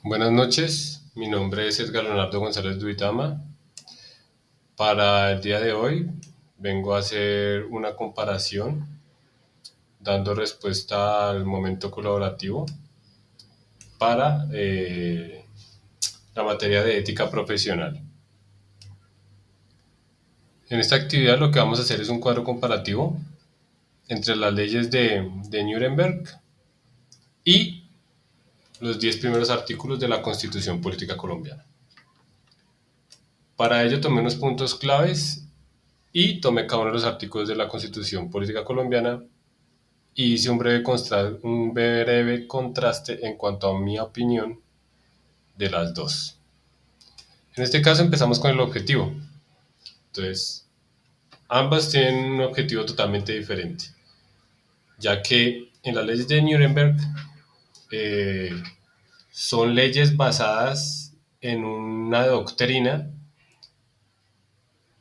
Buenas noches, mi nombre es Edgar Leonardo González Duitama. Para el día de hoy vengo a hacer una comparación dando respuesta al momento colaborativo para la materia de ética profesional. En esta actividad lo que vamos a hacer es un cuadro comparativo entre las leyes de Nuremberg y los 10 primeros artículos de la Constitución Política Colombiana. Para ello tomé unos puntos claves y tomé cada uno de los artículos de la Constitución Política Colombiana y hice un breve contraste en cuanto a mi opinión de las dos. En este caso empezamos con el objetivo. Entonces, ambas tienen un objetivo totalmente diferente, ya que en las leyes de Nuremberg eh, son leyes basadas en una doctrina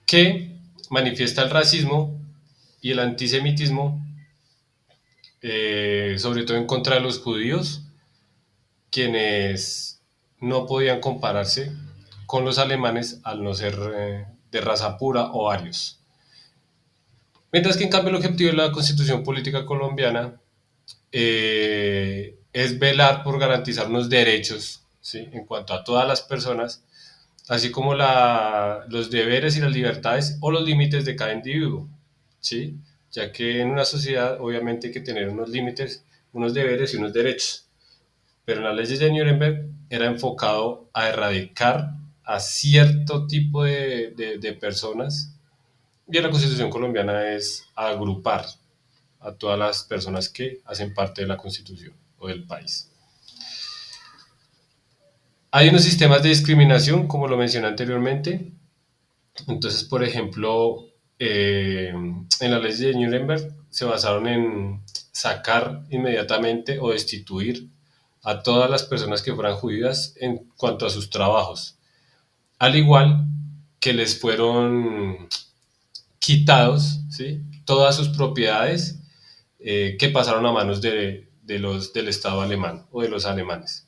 que manifiesta el racismo y el antisemitismo, sobre todo en contra de los judíos, quienes no podían compararse con los alemanes al no ser de raza pura o arios. Mientras que en cambio el objetivo de la Constitución Política Colombiana es velar por garantizar unos derechos, ¿sí?, en cuanto a todas las personas, así como los deberes y las libertades o los límites de cada individuo, ¿sí?, ya que en una sociedad obviamente hay que tener unos límites, unos deberes y unos derechos. Pero en las leyes de Nuremberg era enfocado a erradicar a cierto tipo de personas, y en la Constitución colombiana es agrupar a todas las personas que hacen parte de la Constitución o del país. Hay unos sistemas de discriminación, como lo mencioné anteriormente. Entonces, por ejemplo, en la ley de Nuremberg se basaron en sacar inmediatamente o destituir a todas las personas que fueran judías en cuanto a sus trabajos, al igual que les fueron quitados, ¿sí?, todas sus propiedades que pasaron a manos del Estado alemán o de los alemanes.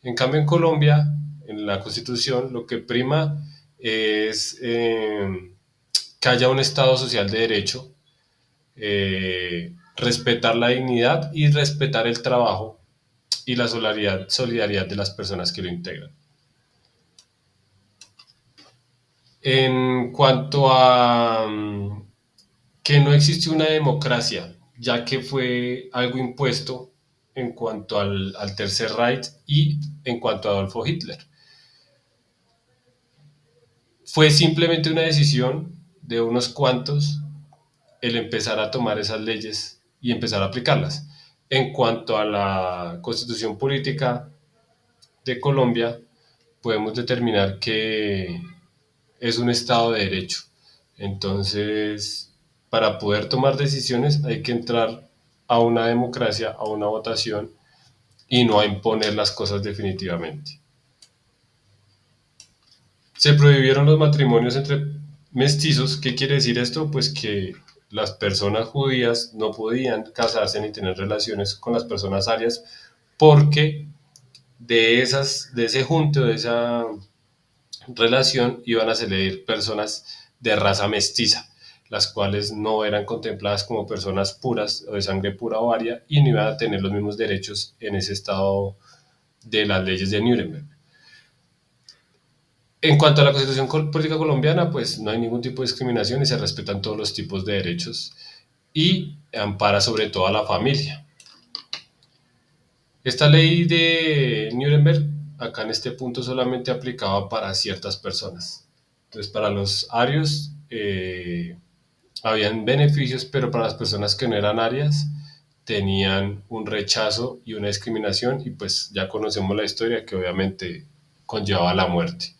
En cambio, en Colombia, en la Constitución, lo que prima es que haya un Estado social de derecho, respetar la dignidad y respetar el trabajo y la solidaridad de las personas que lo integran. En cuanto a que no existe una democracia, ya que fue algo impuesto en cuanto al Tercer Reich y en cuanto a Adolfo Hitler. Fue simplemente una decisión de unos cuantos el empezar a tomar esas leyes y empezar a aplicarlas. En cuanto a la Constitución Política de Colombia, podemos determinar que es un Estado de Derecho. Entonces, para poder tomar decisiones hay que entrar a una democracia, a una votación y no a imponer las cosas definitivamente. Se prohibieron los matrimonios entre mestizos. ¿Qué quiere decir esto? Pues que las personas judías no podían casarse ni tener relaciones con las personas arias porque de ese junte o de esa relación iban a salir personas de raza mestiza, las cuales no eran contempladas como personas puras o de sangre pura o aria y no iban a tener los mismos derechos en ese estado de las leyes de Nuremberg. En cuanto a la Constitución Política Colombiana, pues no hay ningún tipo de discriminación y se respetan todos los tipos de derechos y ampara sobre todo a la familia. Esta ley de Nuremberg, acá en este punto solamente aplicaba para ciertas personas. Entonces, para los arios habían beneficios, pero para las personas que no eran arias tenían un rechazo y una discriminación, y pues ya conocemos la historia que obviamente conllevaba la muerte.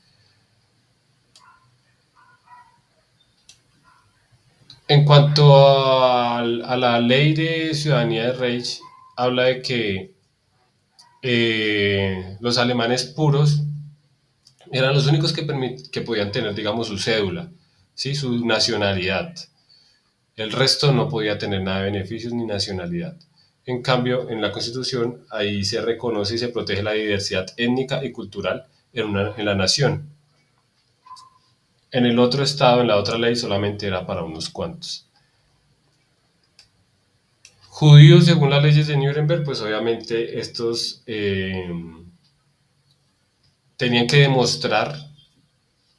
En cuanto a la ley de ciudadanía de Reich, habla de que los alemanes puros eran los únicos que podían tener, digamos, su cédula, ¿sí?, su nacionalidad. El resto no podía tener nada de beneficios ni nacionalidad. En cambio, en la Constitución ahí se reconoce y se protege la diversidad étnica y cultural en la nación. En el otro estado, en la otra ley, solamente era para unos cuantos. Judíos, según las leyes de Nuremberg, pues obviamente estos tenían que demostrar,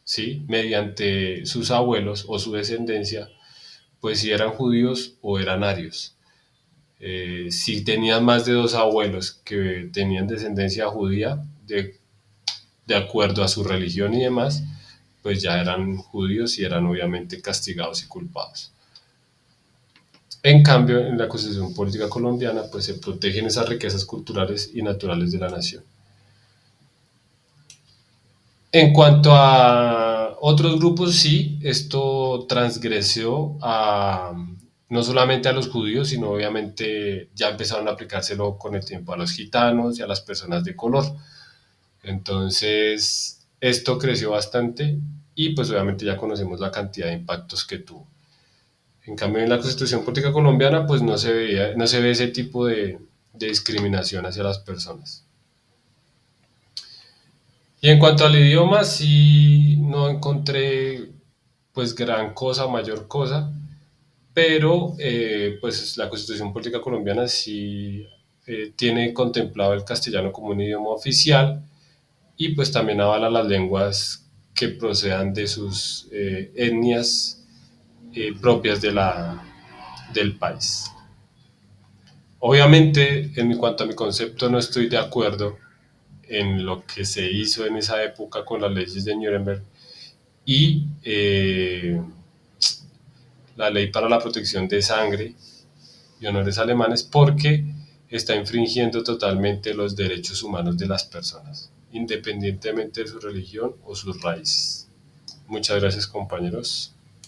¿sí? Mediante sus abuelos o su descendencia, pues si eran judíos o eran arios. Si tenían más de dos abuelos que tenían descendencia judía, de acuerdo a su religión y demás, pues ya eran judíos y eran obviamente castigados y culpados. En cambio, en la Constitución Política Colombiana, pues se protegen esas riquezas culturales y naturales de la nación. En cuanto a otros grupos, sí, esto transgredió no solamente a los judíos, sino obviamente ya empezaron a aplicárselo con el tiempo a los gitanos y a las personas de color. Entonces, esto creció bastante y pues obviamente ya conocemos la cantidad de impactos que tuvo. En cambio, en la Constitución Política Colombiana, pues no se ve ese tipo de discriminación hacia las personas. Y en cuanto al idioma, sí no encontré pues gran cosa, mayor cosa, pero pues la Constitución Política Colombiana sí tiene contemplado el castellano como un idioma oficial y pues también avala las lenguas que procedan de sus etnias propias del país. Obviamente, en cuanto a mi concepto, no estoy de acuerdo en lo que se hizo en esa época con las leyes de Nuremberg y la ley para la protección de sangre y honores alemanes porque está infringiendo totalmente los derechos humanos de las personas, independientemente de su religión o sus raíces. Muchas gracias, compañeros.